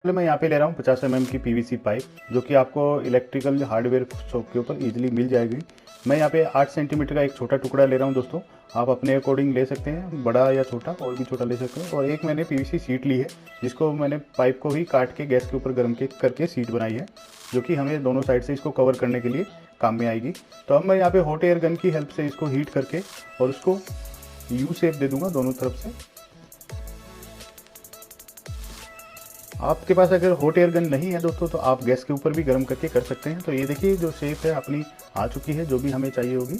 पहले मैं यहाँ पे ले रहा हूँ 50 mm की पीवीसी पाइप, जो कि आपको इलेक्ट्रिकल हार्डवेयर शॉप के ऊपर इजीली मिल जाएगी। मैं यहाँ पे 8 सेंटीमीटर का एक छोटा टुकड़ा ले रहा हूँ दोस्तों। आप अपने अकॉर्डिंग ले सकते हैं, बड़ा या छोटा, और भी छोटा ले सकते हैं। और एक मैंने पीवीसी शीट ली है, जिसको मैंने पाइप को ही काट के गैस के ऊपर गर्म करके शीट बनाई है, जो कि हमें दोनों साइड से इसको कवर करने के लिए काम में आएगी। तो अब मैं यहाँ पे हॉट एयर गन की हेल्प से इसको हीट करके और उसको यू शेप दे दूंगा दोनों तरफ से। आपके पास अगर हॉट एयर गन नहीं है दोस्तों, तो आप गैस के ऊपर भी गर्म करके कर सकते हैं। तो ये देखिए जो शेप है अपनी आ चुकी है, जो भी हमें चाहिए होगी।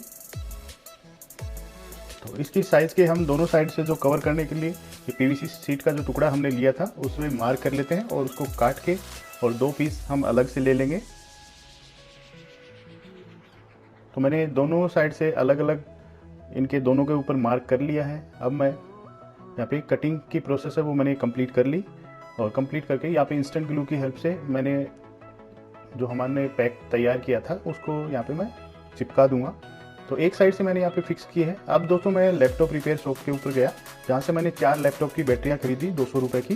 तो इसकी साइज़ के हम दोनों साइड से जो कवर करने के लिए ये पीवीसी शीट का जो टुकड़ा हमने लिया था उसमें मार्क कर लेते हैं और उसको काट के और 2 पीस हम अलग से ले लेंगे। तो मैंने दोनों साइड से अलग अलग इनके दोनों के ऊपर मार्क कर लिया है। अब मैं यहाँ पे कटिंग की प्रोसेस है वो मैंने कंप्लीट कर ली, और कंप्लीट करके यहाँ पे इंस्टेंट ग्लू की हेल्प से मैंने जो हमारे पैक तैयार किया था उसको यहाँ पे मैं चिपका दूंगा। तो एक साइड से मैंने यहाँ पे फिक्स की है। अब दोस्तों मैं लैपटॉप रिपेयर शॉप के ऊपर गया, जहाँ से मैंने 4 लैपटॉप की बैटरियाँ खरीदी 200 रुपये की।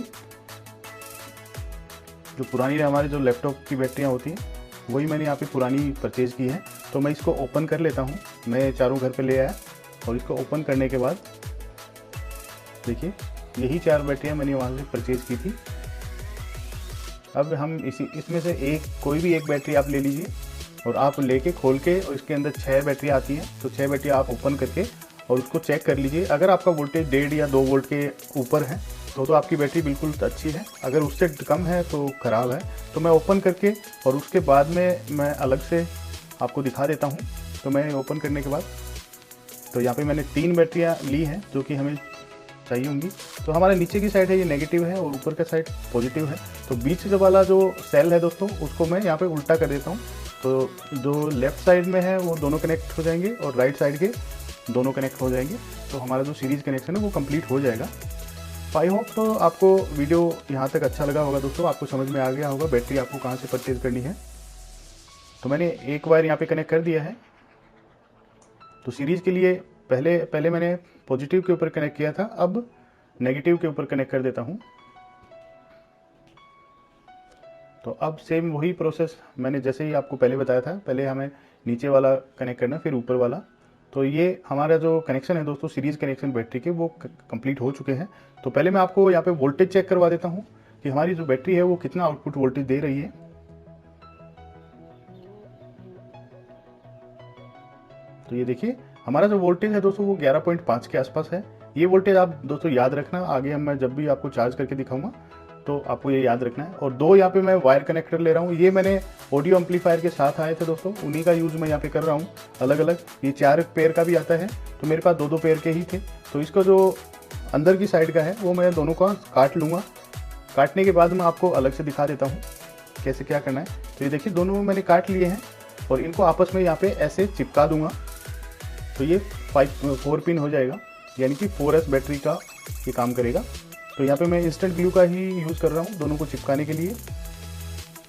जो पुरानी हमारी जो लैपटॉप की बैटरियाँ होती हैं वही मैंने यहाँ पे पुरानी परचेज़ की है। तो मैं इसको ओपन कर लेता हूँ। मैं चारों घर पे ले आया और इसको ओपन करने के बाद देखिए यही 4 बैटरियाँ मैंने वहाँ से परचेज़ की थी। अब हम इसमें से कोई भी एक बैटरी आप ले लीजिए और आप लेके खोल के, और इसके अंदर 6 बैटरी आती हैं। तो 6 बैटरी आप ओपन करके और उसको चेक कर लीजिए। अगर आपका वोल्टेज 1.5 या 2 वोल्ट के ऊपर है तो आपकी बैटरी बिल्कुल अच्छी है, अगर उससे कम है तो ख़राब है। तो मैं ओपन करके और उसके बाद में मैं अलग से आपको दिखा देता हूँ। तो मैं ओपन करने के बाद तो यहाँ पे मैंने 3 बैटरियाँ ली हैं जो कि हमें चाहिए होंगी। तो हमारा नीचे की साइड है ये नेगेटिव है और ऊपर का साइड पॉजिटिव है। तो बीच वाला जो सेल है दोस्तों उसको मैं यहाँ पे उल्टा कर देता हूँ। तो जो लेफ्ट साइड में है वो दोनों कनेक्ट हो जाएंगे और राइट साइड के दोनों कनेक्ट हो जाएंगे। तो हमारा जो सीरीज़ कनेक्शन है वो कंप्लीट हो जाएगा। आई होप तो आपको वीडियो यहाँ तक अच्छा लगा होगा दोस्तों, आपको समझ में आ गया होगा बैटरी आपको कहाँ से परचेज़ करनी है। तो मैंने एक वायर यहाँ पे कनेक्ट कर दिया है। तो सीरीज़ के लिए पहले मैंने पॉजिटिव के ऊपर कनेक्ट किया था, अब नेगेटिव के ऊपर कनेक्ट कर देता हूँ। तो अब सेम वही प्रोसेस मैंने जैसे ही आपको पहले बताया था, पहले हमें नीचे वाला कनेक्ट करना फिर ऊपर वाला। तो ये हमारा जो कनेक्शन है दोस्तों सीरीज़ कनेक्शन बैटरी के वो कंप्लीट हो चुके हैं। तो पहले मैं आपको यहाँ पे वोल्टेज चेक करवा देता हूँ कि हमारी जो बैटरी है वो कितना आउटपुट वोल्टेज दे रही है। तो ये देखिए हमारा जो वोल्टेज है दोस्तों वो 11.5 के आसपास है। ये वोल्टेज आप दोस्तों याद रखना, आगे मैं जब भी आपको चार्ज करके दिखाऊंगा तो आपको ये याद रखना है। और 2 यहाँ पे मैं वायर कनेक्टर ले रहा हूँ, ये मैंने ऑडियो एम्पलीफायर के साथ आए थे दोस्तों, उन्हीं का यूज़ मैं यहाँ पे कर रहा हूँ अलग अलग। ये 4 पेयर का भी आता है, तो मेरे पास 2-2 पेयर के ही थे। तो इसका जो अंदर की साइड का है वो मैं दोनों का काट लूँगा। काटने के बाद मैं आपको अलग से दिखा देता हूँ कैसे क्या करना है। तो ये देखिए दोनों मैंने काट लिए हैं और इनको आपस में यहाँ पे ऐसे चिपका दूंगा। तो ये 4 पिन हो जाएगा, यानी कि 4S बैटरी का ये काम करेगा। तो यहाँ पे मैं इंस्टेंट ग्लू का ही यूज़ कर रहा हूँ दोनों को चिपकाने के लिए।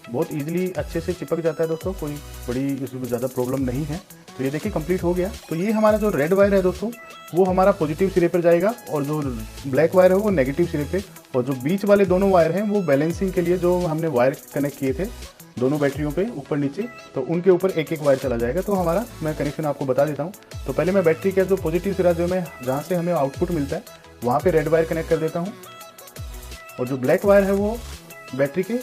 बहुत इजीली अच्छे से चिपक जाता है दोस्तों, कोई बड़ी इसमें ज़्यादा प्रॉब्लम नहीं है। तो ये देखिए कंप्लीट हो गया। तो ये हमारा जो रेड वायर है दोस्तों वो हमारा पॉजिटिव सिरे पर जाएगा और जो ब्लैक वायर है वो नेगेटिव सिरे पे, और जो बीच वाले दोनों वायर हैं वो बैलेंसिंग के लिए जो हमने वायर कनेक्ट किए थे दोनों बैटरियों पे ऊपर नीचे, तो उनके ऊपर एक एक वायर चला जाएगा। तो हमारा मैं कनेक्शन आपको बता देता हूँ। तो पहले मैं बैटरी का जो पॉजिटिव सिरा जो मैं जहाँ से हमें आउटपुट मिलता है वहाँ पे रेड वायर कनेक्ट कर देता हूँ, और जो ब्लैक वायर है वो बैटरी के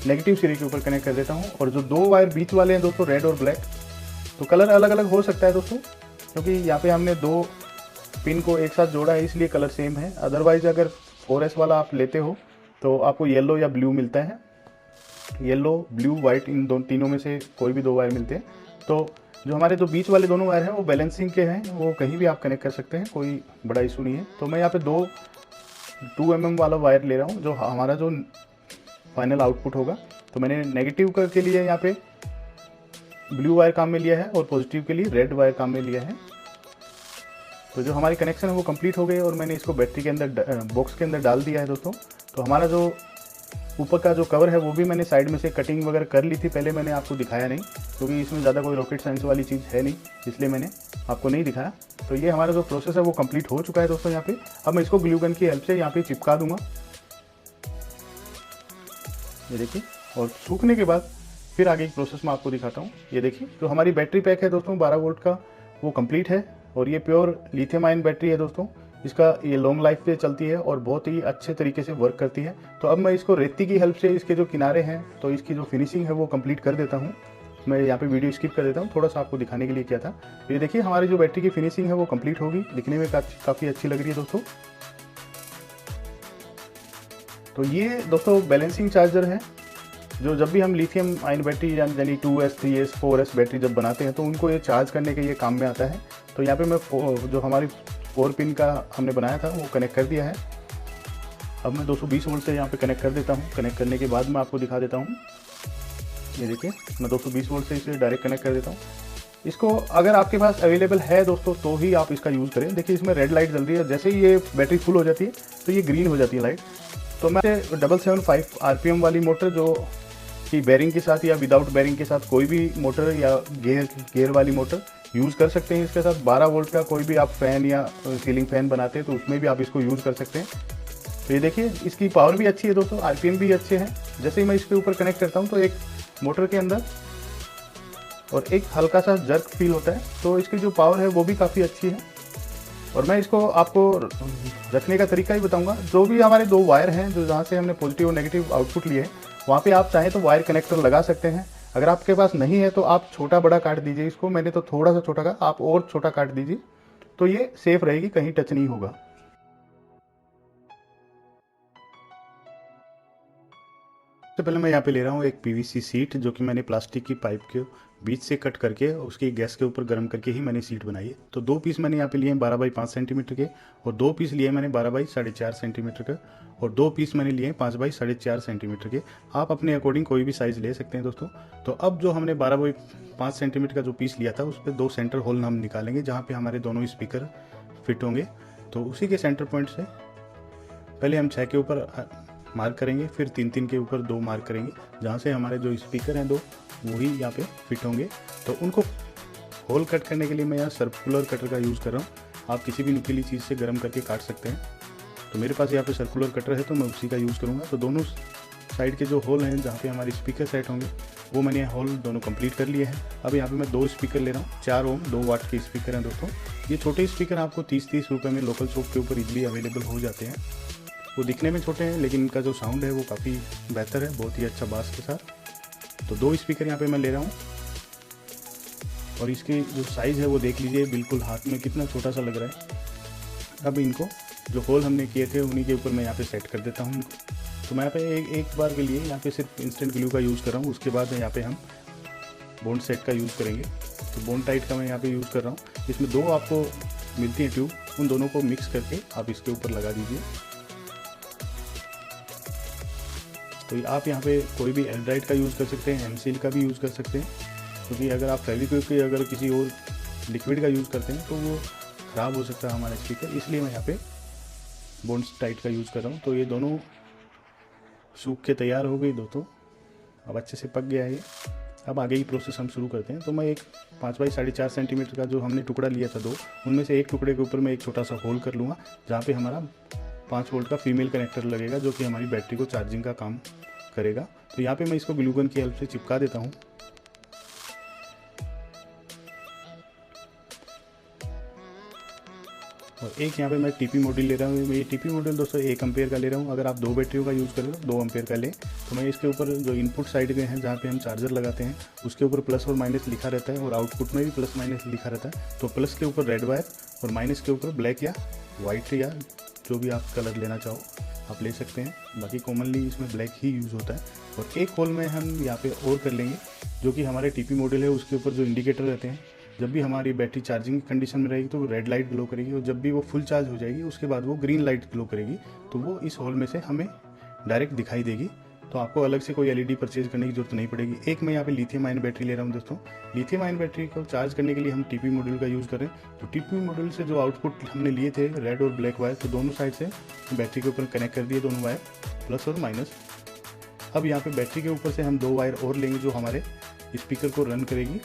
नेगेटिव सिरे के ऊपर कनेक्ट कर देता हूँ। और जो 2 वायर बीच वाले हैं दोस्तों रेड और ब्लैक, तो कलर अलग अलग हो सकता है दोस्तों, क्योंकि यहाँ पे हमने 2 पिन को एक साथ जोड़ा है इसलिए कलर सेम है। अदरवाइज अगर 4S वाला आप लेते हो तो आपको येलो या ब्लू मिलता है, येलो ब्लू वाइट इन तीनों में से कोई भी 2 वायर मिलते हैं। तो जो हमारे जो बीच वाले दोनों वायर हैं वो बैलेंसिंग के हैं, वो कहीं भी आप कनेक्ट कर सकते हैं, कोई बड़ा इशू नहीं है। तो मैं यहाँ पे 2 mm वाला वायर ले रहा हूँ जो हमारा जो फाइनल आउटपुट होगा। तो मैंने नेगेटिव के लिए यहाँ पे ब्लू वायर काम में लिया है और पॉजिटिव के लिए रेड वायर काम में लिया है। तो जो हमारी कनेक्शन है वो कंप्लीट हो गई और मैंने इसको बैटरी के अंदर बॉक्स के अंदर डाल दिया है दोस्तों। तो हमारा जो ऊपर का जो कवर है वो भी मैंने साइड में से कटिंग वगैरह कर ली थी, पहले मैंने आपको दिखाया नहीं क्योंकि इसमें ज़्यादा कोई रॉकेट साइंस वाली चीज़ है नहीं, इसलिए मैंने आपको नहीं दिखाया। तो ये हमारा जो प्रोसेस है वो कंप्लीट हो चुका है दोस्तों यहाँ पे। अब मैं इसको ग्लू गन की हेल्प से यहाँ पे चिपका दूंगा। ये देखिए, और सूखने के बाद फिर आगे की प्रोसेस मैं आपको दिखाता हूँ। ये देखिए, जो हमारी बैटरी पैक है दोस्तों 12 वोल्ट का, वो कंप्लीट है और ये प्योर लिथियम आयन बैटरी है दोस्तों। इसका ये लॉन्ग लाइफ पे चलती है और बहुत ही अच्छे तरीके से वर्क करती है। तो अब मैं इसको रेती की हेल्प से इसके जो किनारे हैं तो इसकी जो फिनिशिंग है वो कंप्लीट कर देता हूँ। मैं यहाँ पे वीडियो स्किप कर देता हूँ, थोड़ा सा आपको दिखाने के लिए किया था। तो ये देखिए, हमारी जो बैटरी की फिनिशिंग है वो कंप्लीट होगी, दिखने में काफ़ी अच्छी लग रही है दोस्तों। तो ये दोस्तों बैलेंसिंग चार्जर है, जो जब भी हम लिथियम आयन बैटरी यानी 2S 3S 4S बैटरी जब बनाते हैं तो उनको ये चार्ज करने के लिए काम में आता है। तो यहाँ पे मैं जो हमारी 4 पिन का हमने बनाया था वो कनेक्ट कर दिया है। अब मैं 220 वोल्ट से यहाँ पे कनेक्ट कर देता हूँ। कनेक्ट करने के बाद मैं आपको दिखा देता हूँ। ये देखिए, मैं 220 वोल्ट से इसे डायरेक्ट कनेक्ट कर देता हूँ। इसको अगर आपके पास अवेलेबल है दोस्तों तो ही आप इसका यूज़ करें। देखिए, इसमें रेड लाइट जल रही है, जैसे ही ये बैटरी फुल हो जाती है तो ये ग्रीन हो जाती है लाइट। तो मैं 775 RPM वाली मोटर, जो कि बेरिंग के साथ या विदाउट बेरिंग के साथ कोई भी मोटर या गेयर वाली मोटर यूज़ कर सकते हैं। इसके साथ 12 वोल्ट का कोई भी आप फैन या सीलिंग फैन बनाते हैं तो उसमें भी आप इसको यूज़ कर सकते हैं। तो ये देखिए, इसकी पावर भी अच्छी है दोस्तों, RPM भी अच्छे हैं। जैसे ही मैं इसके ऊपर कनेक्ट करता हूँ तो एक मोटर के अंदर और एक हल्का सा जर्क फील होता है। तो इसकी जो पावर है वो भी काफ़ी अच्छी है। और मैं इसको आपको रखने का तरीका ही बताऊंगा। जो भी हमारे 2 वायर हैं, जो जहाँ से हमने पॉजिटिव और नेगेटिव आउटपुट लिए हैं, वहाँ पे आप चाहें तो वायर कनेक्टर लगा सकते हैं। अगर आपके पास नहीं है तो आप छोटा बड़ा काट दीजिए इसको। मैंने तो थोड़ा सा छोटा का, आप और छोटा काट दीजिए तो ये सेफ रहेगी, कहीं टच नहीं होगा। सबसे पहले मैं यहाँ पे ले रहा हूँ एक PVC सीट, जो कि मैंने प्लास्टिक की पाइप के बीच से कट करके उसकी गैस के ऊपर गर्म करके ही मैंने सीट बनाई है। तो 2 पीस मैंने यहाँ पे लिए हैं 12 बाई 5 सेंटीमीटर के, और 2 पीस लिए मैंने 12 बाई 4.5 सेंटीमीटर का, और 2 पीस मैंने लिए हैं 5 बाई 4.5 सेंटीमीटर के। आप अपने अकॉर्डिंग कोई भी साइज़ ले सकते हैं दोस्तों। तो अब जो हमने 12 बाई 5 सेंटीमीटर का जो पीस लिया था उस पर 2 सेंटर होल हम निकालेंगे, जहाँ पर हमारे दोनों स्पीकर फिट होंगे। तो उसी के सेंटर पॉइंट से पहले हम 6 के ऊपर मार्क करेंगे, फिर 3-3 के ऊपर 2 मार्क करेंगे, जहाँ से हमारे जो स्पीकर हैं 2 वही यहाँ पे फिट होंगे। तो उनको होल कट करने के लिए मैं यहाँ सर्कुलर कटर का यूज़ कर रहा हूँ। आप किसी भी नुकीली चीज़ से गर्म करके काट सकते हैं। तो मेरे पास यहाँ पे सर्कुलर कटर है तो मैं उसी का यूज़ करूँगा। तो दोनों साइड के जो होल हैं जहाँ पे हमारे स्पीकर सेट होंगे वो मैंने होल दोनों कंप्लीट कर लिए हैं। अब यहाँ पे मैं 2 स्पीकर ले रहा हूँ, 4 ओम 2 वाट के स्पीकर हैं दोस्तों। ये छोटे स्पीकर आपको 30-30 रुपये में लोकल शॉप के ऊपर इजीली अवेलेबल हो जाते हैं। वो दिखने में छोटे हैं लेकिन इनका जो साउंड है वो काफ़ी बेहतर है, बहुत ही अच्छा बास के साथ। तो 2 स्पीकर यहाँ पे मैं ले रहा हूँ, और इसकी जो साइज़ है वो देख लीजिए, बिल्कुल हाथ में कितना छोटा सा लग रहा है। अब इनको जो होल हमने किए थे उन्हीं के ऊपर मैं यहाँ पे सेट कर देता हूँ इनको। तो मैं यहाँ पे एक बार के लिए यहाँ पे सिर्फ इंस्टेंट ग्लू का यूज़ कर रहा हूँ। उसके बाद यहाँ पे हम बॉन्ड सेट का यूज़ करेंगे। तो बॉन्ड टाइट का मैं यहाँ पे यूज़ कर रहा हूँ। इसमें 2 आपको मिलती हैं ट्यूब, उन दोनों को मिक्स करके आप इसके ऊपर लगा दीजिए। तो आप यहाँ पे कोई भी एल्ड्राइड का यूज़ कर सकते हैं, एमसील का भी यूज़ कर सकते हैं, क्योंकि अगर आप फेविक्विक के अगर किसी और लिक्विड का यूज़ करते हैं तो वो ख़राब हो सकता है हमारा स्पीकर, इसलिए मैं यहाँ पे बॉन्ड टाइट का यूज़ कर रहा हूँ। तो ये दोनों सूख के तैयार हो गई दोस्तों, अब अच्छे से पक गया है ये। अब आगे की प्रोसेस हम शुरू करते हैं। तो मैं एक 5 बाई 4.5 सेंटीमीटर का जो हमने टुकड़ा लिया था 2, उनमें से एक टुकड़े के ऊपर मैं एक छोटा सा होल कर लूँगा, जहाँ पे हमारा 5 वोल्ट का फीमेल कनेक्टर लगेगा, जो कि हमारी बैटरी को चार्जिंग का काम करेगा। तो यहाँ पे मैं इसको ग्लू गन की हेल्प से चिपका देता हूँ। और एक यहाँ पे मैं टीपी मॉड्यूल ले रहा हूँ। ये टीपी मॉड्यूल दोस्तों 1 एम्पेयर का ले रहा हूँ। अगर आप 2 बैटरियों का यूज़ कर रहे हो 2 एम्पेयर का लें। तो मैं इसके ऊपर जो इनपुट साइड में है जहाँ पे हम चार्जर लगाते हैं उसके ऊपर प्लस और माइनस लिखा रहता है, और आउटपुट में भी प्लस माइनस लिखा रहता है। तो प्लस के ऊपर रेड वायर और माइनस के ऊपर ब्लैक या वाइट या जो भी आप कलर लेना चाहो आप ले सकते हैं। बाकी कॉमनली इसमें ब्लैक ही यूज़ होता है। और एक होल में हम यहाँ पे और कर लेंगे, जो कि हमारे टीपी मॉड्यूल है उसके ऊपर जो इंडिकेटर रहते हैं, जब भी हमारी बैटरी चार्जिंग कंडीशन में रहेगी तो वो रेड लाइट ग्लो करेगी, और जब भी वो फुल चार्ज हो जाएगी उसके बाद वो ग्रीन लाइट ग्लो करेगी। तो वो इस होल में से हमें डायरेक्ट दिखाई देगी। तो आपको अलग से कोई एलईडी परचेज करने की जरूरत नहीं पड़ेगी। एक मैं यहाँ पे लिथियम आयन बैटरी ले रहा हूँ दोस्तों। लिथियम आयन बैटरी को चार्ज करने के लिए हम टीपी मॉड्यूल का यूज़ करें। तो टीपी मॉड्यूल से जो आउटपुट हमने लिए थे रेड और ब्लैक वायर, तो दोनों साइड से बैटरी के ऊपर कनेक्ट कर दिए दोनों वायर, प्लस और माइनस। अब यहाँ पे बैटरी के ऊपर से हम 2 वायर और लेंगे जो हमारे स्पीकर को रन करेगी।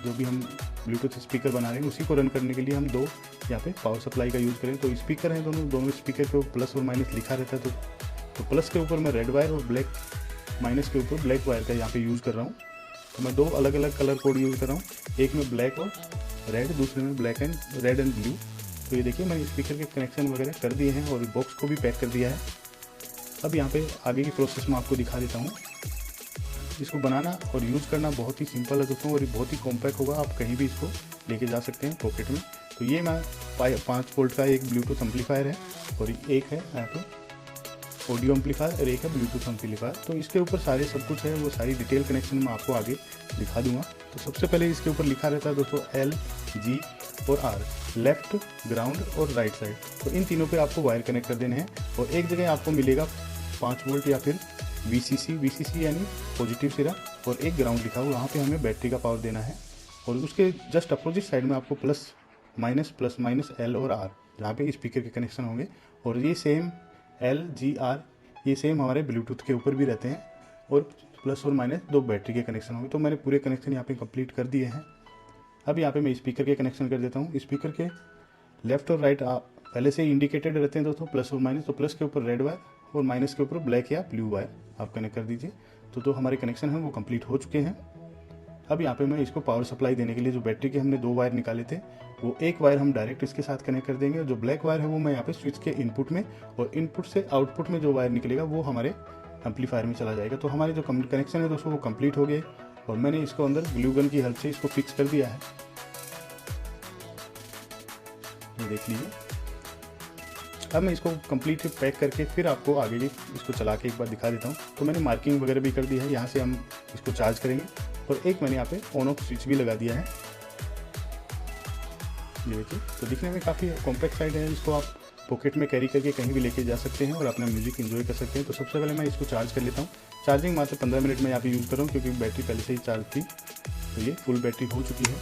जो भी हम ब्लूटूथ स्पीकर बना रहे हैं उसी को रन करने के लिए हम 2 यहाँ पे पावर सप्लाई का यूज़ करें। तो स्पीकर हैं दोनों स्पीकर के ऊपर प्लस और माइनस लिखा रहता है। तो प्लस के ऊपर मैं रेड वायर और ब्लैक माइनस के ऊपर ब्लैक वायर का यहाँ पे यूज़ कर रहा हूँ। तो मैं दो अलग अलग कलर कोड यूज़ कर रहा हूँ, एक में ब्लैक और रेड, दूसरे में black and red and blue. तो ये देखिए मैंने स्पीकर के कनेक्शन वगैरह कर दिए हैं और बॉक्स को भी पैक कर दिया है। अब यहाँ पे आगे की प्रोसेस मैं आपको दिखा देता हूँ। इसको बनाना और यूज़ करना बहुत ही सिंपल है दोस्तों, और ये बहुत ही कॉम्पैक्ट होगा, आप कहीं भी इसको लेके जा सकते हैं पॉकेट में। तो ये मैं 5 वोल्ट का एक ब्लूटूथ एम्पलीफायर है, और एक है यहाँ पे ऑडियो एम्पलीफायर और एक है ब्लूटूथ एम्पलीफायर। तो इसके ऊपर सारे सब कुछ है, वो सारी डिटेल कनेक्शन मैं आपको आगे दिखा दूंगा। तो सबसे पहले इसके ऊपर लिखा रहता है दोस्तों L, G और R, लेफ्ट, ग्राउंड और राइट साइड। तो इन तीनों पे आपको वायर कनेक्ट कर देने हैं, और एक जगह आपको मिलेगा 5 वोल्ट या फिर VCC यानी पॉजिटिव सिरा, और एक ग्राउंड लिखा हुआ, वहाँ पे हमें बैटरी का पावर देना है। और उसके जस्ट अपोजिट साइड में आपको प्लस माइनस L और R, जहाँ पे स्पीकर के कनेक्शन होंगे। और ये सेम L, G, R ये सेम हमारे ब्लूटूथ के ऊपर भी रहते हैं, और प्लस और माइनस 2 बैटरी के कनेक्शन होंगे। तो मैंने पूरे कनेक्शन यहाँ पे कंप्लीट कर दिए हैं। अब यहाँ पे मैं स्पीकर के कनेक्शन कर देता हूँ। स्पीकर के लेफ्ट और राइट पहले से इंडिकेटेड रहते हैं दोस्तों, प्लस और माइनस। तो प्लस के ऊपर रेड वायर और माइनस के ऊपर ब्लैक या ब्लू वायर आप कनेक्ट कर दीजिए। तो हमारे कनेक्शन हैं वो कंप्लीट हो चुके हैं। अब यहाँ पे मैं इसको पावर सप्लाई देने के लिए जो बैटरी के हमने 2 वायर निकाले थे, वो एक वायर हम डायरेक्ट इसके साथ कनेक्ट कर देंगे। जो ब्लैक वायर है वो मैं यहाँ पे स्विच के इनपुट में, और इनपुट से आउटपुट में जो वायर निकलेगा वो हमारे एम्पलीफायर में चला जाएगा। तो हमारे जो कनेक्शन है दोस्तों वो कंप्लीट हो गए, और मैंने इसको अंदर ग्लू गन की हेल्प से इसको फिक्स कर दिया है। ये देख लीजिए। अब मैं इसको कंप्लीट पैक करके फिर आपको आगे की इसको चला के एक बार दिखा देता हूँ। तो मैंने मार्किंग वगैरह भी कर दी है, यहाँ से हम इसको चार्ज करेंगे। और एक मैंने यहाँ पे ऑन ऑफ स्विच भी लगा दिया है, ये देखिए। तो दिखने में काफ़ी कॉम्पैक्ट साइड है, इसको आप पॉकेट में कैरी करके कहीं भी लेके जा सकते हैं और अपना म्यूजिक एंजॉय कर सकते हैं। तो सबसे पहले मैं इसको चार्ज कर लेता हूँ। चार्जिंग मात्र 15 मिनट में यहाँ पे यूज़ कर रहा हूँ, क्योंकि बैटरी पहले से ही चार्ज थी। तो ये फुल बैटरी हो चुकी है।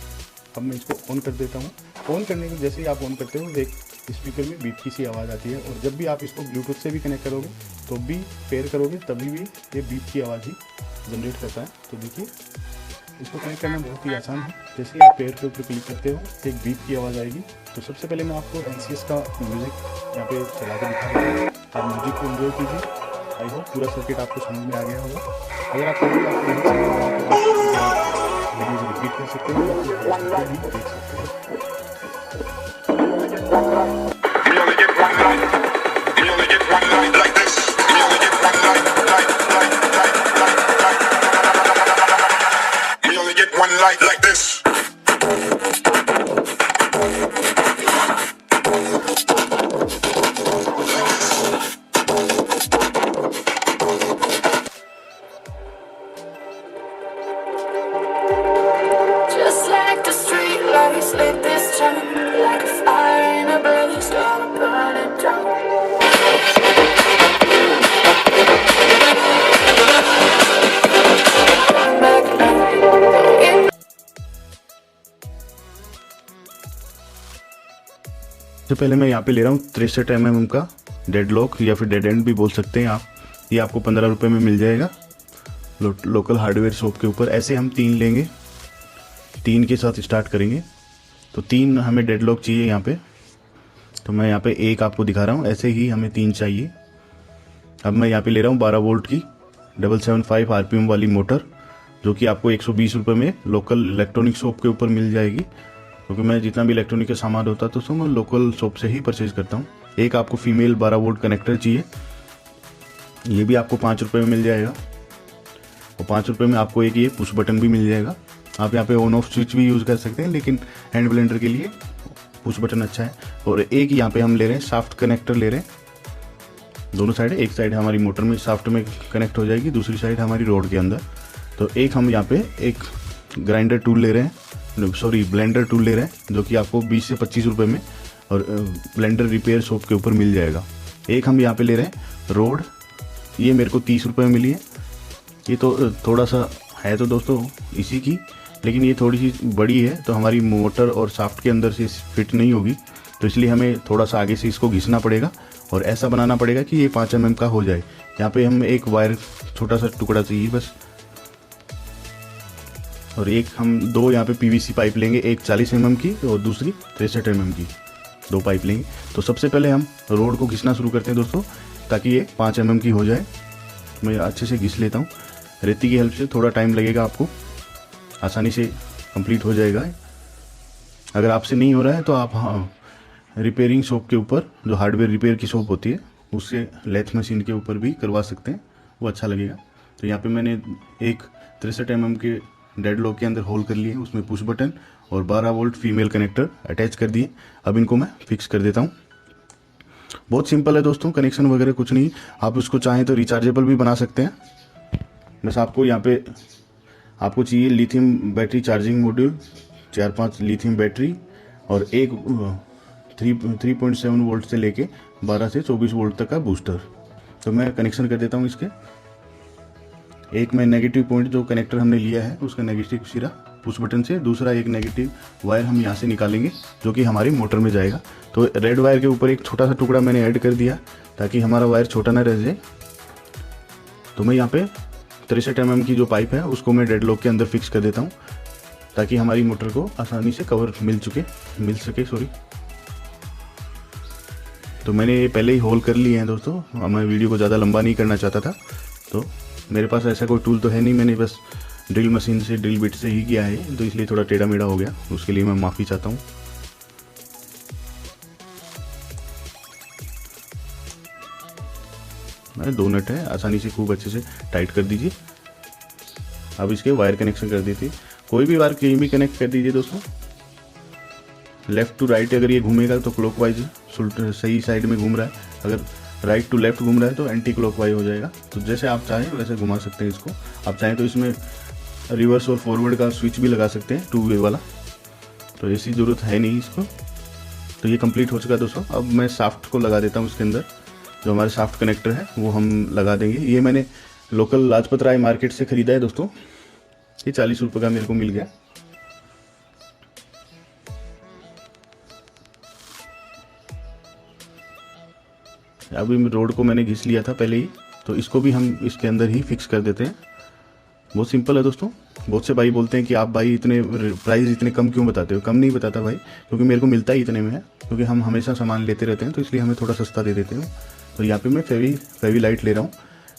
अब मैं इसको ऑन कर देता हूँ। ऑन करने के जैसे ही आप ऑन करते हो, एक स्पीकर में बीप की सी आवाज़ आती है, और जब भी आप इसको ब्लूटूथ से भी कनेक्ट करोगे तो भी पेयर करोगे तभी भी ये बीप की आवाज़ ही जनरेट करता है। तो देखिए इसको कनेक्ट करना बहुत ही आसान है। जैसे ही आप पेयर के ऊपर क्लिक करते हो एक बीप की आवाज़ आएगी। तो सबसे पहले मैं आपको NCS का म्यूज़िक यहाँ पे चला के दिखा रहा हूँ, आप म्यूज़िक को एंजॉय कीजिए। आई होप पूरा सर्किट आपको समझ में आ गया होगा। अगर आप वीडियो रिपीट कर सकते हो या फिर भी देख सकते हो। Like this. Just like the street lights lit this town, like a fire in a blaze, all burning down. सबसे पहले मैं यहाँ पे ले रहा हूँ 63 mm का डेड लॉक या फिर डेड एंड भी बोल सकते हैं आप। ये आपको 15 रुपये में मिल जाएगा लोकल हार्डवेयर शॉप के ऊपर। ऐसे हम 3 लेंगे, 3 के साथ स्टार्ट करेंगे। तो 3 हमें डेड लॉक चाहिए यहाँ पे। तो मैं यहाँ पे एक आपको दिखा रहा हूँ, ऐसे ही हमें 3 चाहिए। अब मैं यहाँ पे ले रहा हूँ 12 वोल्ट की 775 RPM वाली मोटर, जो कि आपको 120 रुपये में लोकल इलेक्ट्रॉनिक शॉप के ऊपर मिल जाएगी। क्योंकि मैं जितना भी इलेक्ट्रॉनिक का सामान होता है तो मैं लोकल शॉप से ही परचेज करता हूँ। एक आपको फीमेल 12 वोल्ट कनेक्टर चाहिए, ये भी आपको 5 रुपये में मिल जाएगा। और 5 रुपये में आपको एक ये पुश बटन भी मिल जाएगा। आप यहाँ पे ऑन ऑफ स्विच भी यूज़ कर सकते हैं, लेकिन हैंड ब्लेंडर के लिए पुश बटन अच्छा है। और एक यहाँ पे हम ले रहे हैं शाफ्ट कनेक्टर ले रहे हैं, दोनों साइड। एक साइड हमारी मोटर में शाफ्ट में कनेक्ट हो जाएगी, दूसरी साइड हमारी रोड के अंदर। तो एक हम यहाँ पे एक ग्राइंडर टूल ले रहे हैं, ब्लेंडर टूल ले रहे हैं, जो कि आपको 20 से 25 रुपये में और ब्लेंडर रिपेयर शॉप के ऊपर मिल जाएगा। एक हम यहाँ पे ले रहे हैं रोड, ये मेरे को 30 रुपये में मिली है। ये तो थोड़ा सा है तो दोस्तों इसी की, लेकिन ये थोड़ी सी बड़ी है, तो हमारी मोटर और शाफ्ट के अंदर से फिट नहीं होगी। तो इसलिए हमें थोड़ा सा आगे से इसको घिसना पड़ेगा और ऐसा बनाना पड़ेगा कि ये 5 mm का हो जाए। यहाँ पे हम एक वायर छोटा सा टुकड़ा चाहिए बस। और एक हम 2 यहाँ पे PVC पाइप लेंगे, एक 40 mm की और दूसरी 63 mm की, 2 पाइप लेंगे। तो सबसे पहले हम रोड को घिसना शुरू करते हैं दोस्तों, ताकि ये 5 mm की हो जाए। मैं अच्छे से घिस लेता हूँ। रेती की हेल्प से थोड़ा टाइम लगेगा, आपको आसानी से कंप्लीट हो जाएगा। अगर आपसे नहीं हो रहा है तो आप रिपेयरिंग शॉप के ऊपर, जो हार्डवेयर रिपेयर की शॉप होती है, उससे लेथ मशीन के ऊपर भी करवा सकते हैं, वो अच्छा लगेगा। तो यहाँ पे मैंने एक 63 mm के डेड लॉक के अंदर होल कर लिए, उसमें पुश बटन और 12 वोल्ट फीमेल कनेक्टर अटैच कर दिए। अब इनको मैं फिक्स कर देता हूँ। बहुत सिंपल है दोस्तों, कनेक्शन वगैरह कुछ नहीं। आप उसको चाहें तो रिचार्जेबल भी बना सकते हैं। बस आपको यहाँ पे आपको चाहिए lithium battery charging module, 4-5 lithium battery और एक 3.7 वोल्ट से लेके 12 से 24 वोल्ट तक का बूस्टर। तो मैं कनेक्शन कर देता हूँ इसके। एक में नेगेटिव पॉइंट जो कनेक्टर हमने लिया है उसका नेगेटिव सिरा पुश बटन से, दूसरा एक नेगेटिव वायर हम यहाँ से निकालेंगे जो कि हमारी मोटर में जाएगा। तो रेड वायर के ऊपर एक छोटा सा टुकड़ा मैंने ऐड कर दिया ताकि हमारा वायर छोटा ना रह जाए। तो मैं यहाँ पे 63 mm की जो पाइप है उसको मैं डेड लॉक के अंदर फिक्स कर देता हूँ ताकि हमारी मोटर को आसानी से कवर मिल सके। तो मैंने ये पहले ही होल कर लिए हैं दोस्तों। मैं वीडियो को ज़्यादा लंबा नहीं करना चाहता था, तो मेरे पास ऐसा कोई टूल तो है नहीं, मैंने बस ड्रिल मशीन से, ड्रिल बिट से ही किया है, तो इसलिए थोड़ा टेढ़ा मेढ़ा हो गया, उसके लिए मैं माफ़ी चाहता हूँ। मैंने 2 नट है, आसानी से खूब अच्छे से टाइट कर दीजिए। अब इसके वायर कनेक्शन कर दीजिए, कोई भी वायर कहीं भी कनेक्ट कर दीजिए दोस्तों। लेफ्ट टू राइट अगर ये घूमेगा तो क्लॉकवाइज सही साइड में घूम रहा है, अगर राइट टू लेफ्ट घूम रहा है तो एंटी क्लॉकवाइज हो जाएगा। तो जैसे आप चाहें वैसे घुमा सकते हैं इसको। आप चाहें तो इसमें रिवर्स और फॉरवर्ड का स्विच भी लगा सकते हैं, 2 वे वाला, तो ऐसी ज़रूरत है नहीं इसको। तो ये कंप्लीट हो चुका है दोस्तों। अब मैं शाफ्ट को लगा देता हूँ इसके अंदर, जो हमारे शाफ्ट कनेक्टर है वो हम लगा देंगे। ये मैंने लोकल लाजपत राय मार्केट से ख़रीदा है दोस्तों, ये 40 रुपये का मेरे को मिल गया। अभी रोड को मैंने घिस लिया था पहले ही, तो इसको भी हम इसके अंदर ही फिक्स कर देते हैं। बहुत सिंपल है दोस्तों। बहुत से भाई बोलते हैं कि आप भाई इतने प्राइस इतने कम क्यों बताते हो? कम नहीं बताता भाई, क्योंकि मेरे को मिलता ही इतने में है, क्योंकि हम हमेशा सामान लेते रहते हैं, तो इसलिए हमें थोड़ा सस्ता दे देते हैं। तो यहाँ पे मैं फेवी लाइट ले रहा हूँ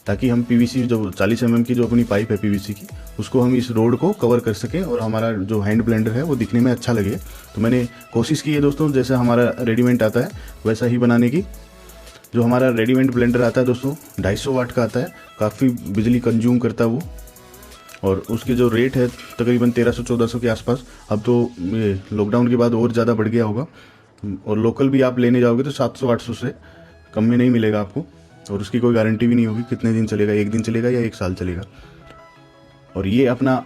ताकि हम पीवीसी जो 40 mm की जो अपनी पाइप है पीवीसी की, उसको हम इस रोड को कवर कर सकें और हमारा जो हैंड ब्लेंडर है वो दिखने में अच्छा लगे। तो मैंने कोशिश की है दोस्तों, जैसा हमारा रेडीमेड आता है वैसा ही बनाने की। जो हमारा रेडीमेड ब्लेंडर आता है दोस्तों 250 वाट का आता है, काफ़ी बिजली कंज्यूम करता है वो, और उसकी जो रेट है तकरीबन 1300-1400 के आसपास। अब तो ये लॉकडाउन के बाद और ज़्यादा बढ़ गया होगा, और लोकल भी आप लेने जाओगे तो 700-800 से कम में नहीं मिलेगा आपको, और उसकी कोई गारंटी भी नहीं होगी कितने दिन चलेगा, 1 दिन चलेगा या 1 साल चलेगा। और ये अपना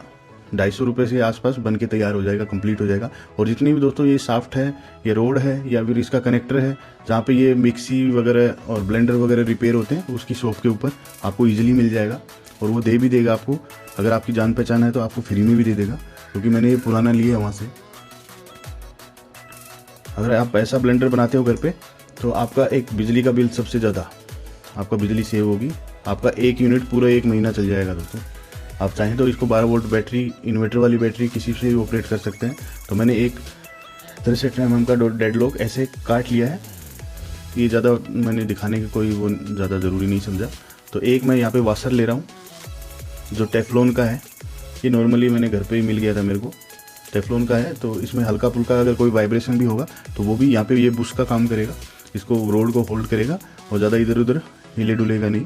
250 रुपये से आसपास बन के तैयार हो जाएगा, कंप्लीट हो जाएगा। और जितनी भी दोस्तों ये शाफ्ट है, ये रोड है, या फिर इसका कनेक्टर है, जहाँ पे ये मिक्सी वगैरह और ब्लेंडर वगैरह रिपेयर होते हैं, उसकी शॉप के ऊपर आपको ईजिली मिल जाएगा। और वो दे भी देगा आपको, अगर आपकी जान पहचान है तो आपको फ्री में भी दे देगा, क्योंकि मैंने ये पुराना लिया है वहाँ से। अगर आप ऐसा ब्लेंडर बनाते हो घर पे, तो आपका एक बिजली का बिल सबसे ज़्यादा आपका बिजली सेव होगी। आपका 1 यूनिट पूरा 1 महीना चल जाएगा दोस्तों। आप चाहें तो इसको 12 वोल्ट बैटरी, इन्वर्टर वाली बैटरी किसी से भी ऑपरेट कर सकते हैं। तो मैंने एक 63 mm का डेड लॉक ऐसे काट लिया है। ये ज़्यादा मैंने दिखाने की कोई वो ज़्यादा ज़रूरी नहीं समझा। तो एक मैं यहाँ पे वाशर ले रहा हूँ जो टेफ्लॉन का है। ये नॉर्मली मैंने घर पे ही मिल गया था मेरे को, टेफ्लॉन का है। तो इसमें हल्का फुल्का अगर कोई वाइब्रेशन भी होगा तो वो भी यहाँ पे ये बुश का काम करेगा, इसको रोड को होल्ड करेगा और ज़्यादा इधर उधर हिले डुलेगा नहीं।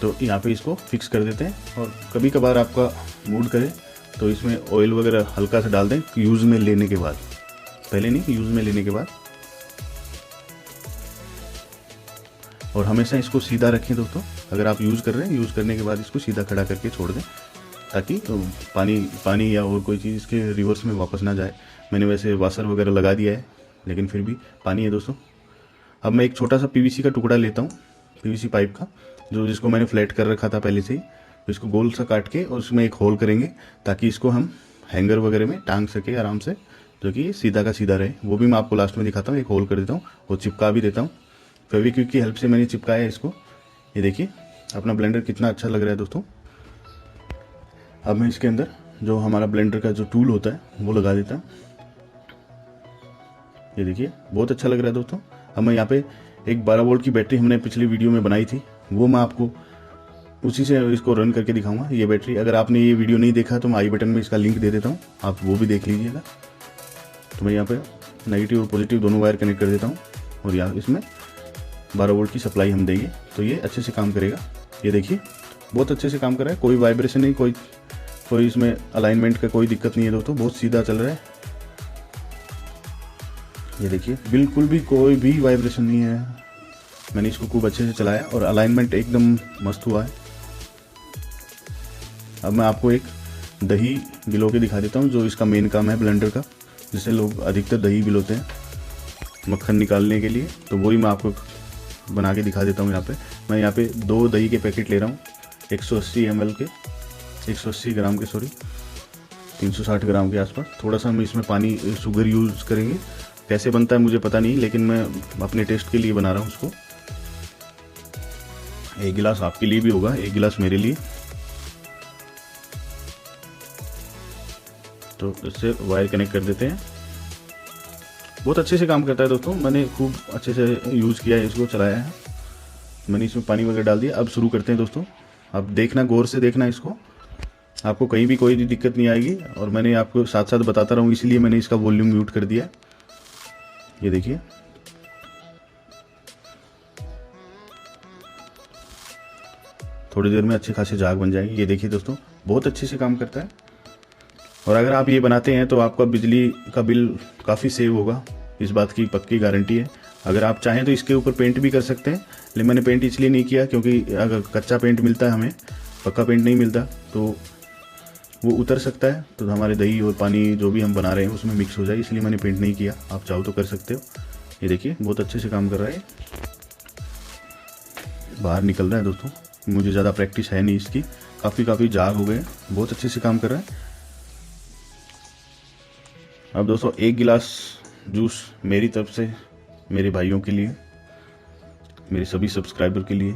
तो यहाँ पे इसको फिक्स कर देते हैं। और कभी कभार आपका मूड करे तो इसमें ऑयल वगैरह हल्का सा डाल दें यूज़ में लेने के बाद, पहले नहीं, यूज़ में लेने के बाद। और हमेशा इसको सीधा रखें दोस्तों। अगर आप यूज़ कर रहे हैं, यूज़ करने के बाद इसको सीधा खड़ा करके छोड़ दें, ताकि पानी या और कोई चीज़ इसके रिवर्स में वापस ना जाए। मैंने वैसे वाशर वगैरह लगा दिया है, लेकिन फिर भी पानी है दोस्तों। अब मैं एक छोटा सा पीवीसी का टुकड़ा लेता हूँ, पीवीसी पाइप का, जिसको मैंने फ्लैट कर रखा था पहले से ही। तो इसको गोल सा काट के और उसमें एक होल करेंगे ताकि इसको हम हैंगर वगैरह में टांग सके आराम से, जो कि सीधा का सीधा रहे। वो भी मैं आपको लास्ट में दिखाता हूँ। एक होल कर देता हूँ और चिपका भी देता हूँ। फेविक्विक की हेल्प से मैंने चिपकाया है इसको। ये देखिए अपना ब्लेंडर कितना अच्छा लग रहा है दोस्तों। अब मैं इसके अंदर जो हमारा ब्लेंडर का जो टूल होता है वो लगा देता हूँ। ये देखिए बहुत अच्छा लग रहा है दोस्तों। अब मैं यहाँ पे एक 12 वोल्ट की बैटरी हमने पिछली वीडियो में बनाई थी, वो मैं आपको उसी से इसको रन करके दिखाऊंगा। ये बैटरी, अगर आपने ये वीडियो नहीं देखा तो मैं आई बटन में इसका लिंक दे देता हूँ, आप वो भी देख लीजिएगा। तो मैं यहाँ पे नेगेटिव और पॉजिटिव दोनों वायर कनेक्ट कर देता हूँ और यहाँ इसमें 12 वोल्ट की सप्लाई हम देंगे तो ये अच्छे से काम करेगा। ये देखिए बहुत अच्छे से काम कर रहा है, कोई वाइब्रेशन नहीं, कोई इसमें अलाइनमेंट का कोई दिक्कत नहीं है दोस्तों, बहुत सीधा चल रहा है। ये देखिए बिल्कुल भी कोई भी वाइब्रेशन नहीं है। मैंने इसको खूब अच्छे से चलाया और अलाइनमेंट एकदम मस्त हुआ है। अब मैं आपको एक दही बिलो के दिखा देता हूँ, जो इसका मेन काम है ब्लेंडर का, जिससे लोग अधिकतर दही बिलोते हैं मक्खन निकालने के लिए, तो वही मैं आपको बना के दिखा देता हूँ। यहाँ पे मैं यहाँ पे 2 दही के पैकेट ले रहा हूँ 180 ml के, 180 ग्राम के, सॉरी 360 ग्राम के आसपास। थोड़ा सा हम इसमें पानी शुगर यूज़ करेंगे, कैसे बनता है मुझे पता नहीं, लेकिन मैं अपने टेस्ट के लिए बना रहा हूँ उसको। 1 गिलास आपके लिए भी होगा, 1 गिलास मेरे लिए। तो इससे वायर कनेक्ट कर देते हैं। बहुत अच्छे से काम करता है दोस्तों, मैंने खूब अच्छे से यूज़ किया है, इसको चलाया है। मैंने इसमें पानी वगैरह डाल दिया। अब शुरू करते हैं दोस्तों, अब देखना, गौर से देखना इसको, आपको कहीं भी कोई भी दिक्कत नहीं आएगी। और मैंने आपको साथ साथ बताता रहूँ, इसलिए मैंने इसका वॉल्यूम म्यूट कर दिया। ये देखिए थोड़ी देर में अच्छे खासे झाग बन जाएंगे। ये देखिए दोस्तों बहुत अच्छे से काम करता है। और अगर आप ये बनाते हैं तो आपका बिजली का बिल काफ़ी सेव होगा, इस बात की पक्की गारंटी है। अगर आप चाहें तो इसके ऊपर पेंट भी कर सकते हैं, लेकिन मैंने पेंट इसलिए नहीं किया क्योंकि अगर कच्चा पेंट मिलता है हमें, पक्का पेंट नहीं मिलता, तो वो उतर सकता है, तो हमारे दही और पानी जो भी हम बना रहे हैं उसमें मिक्स हो जाए, इसलिए मैंने पेंट नहीं किया। आप चाहो तो कर सकते हो। ये देखिए बहुत अच्छे से काम कर रहा है, बाहर निकल रहा है दोस्तों। मुझे ज़्यादा प्रैक्टिस है नहीं इसकी, काफ़ी झाग हो गए, बहुत अच्छे से काम कर रहा है। अब दोस्तों 1 गिलास जूस मेरी तरफ से मेरे भाइयों के लिए, मेरे सभी सब्सक्राइबर के लिए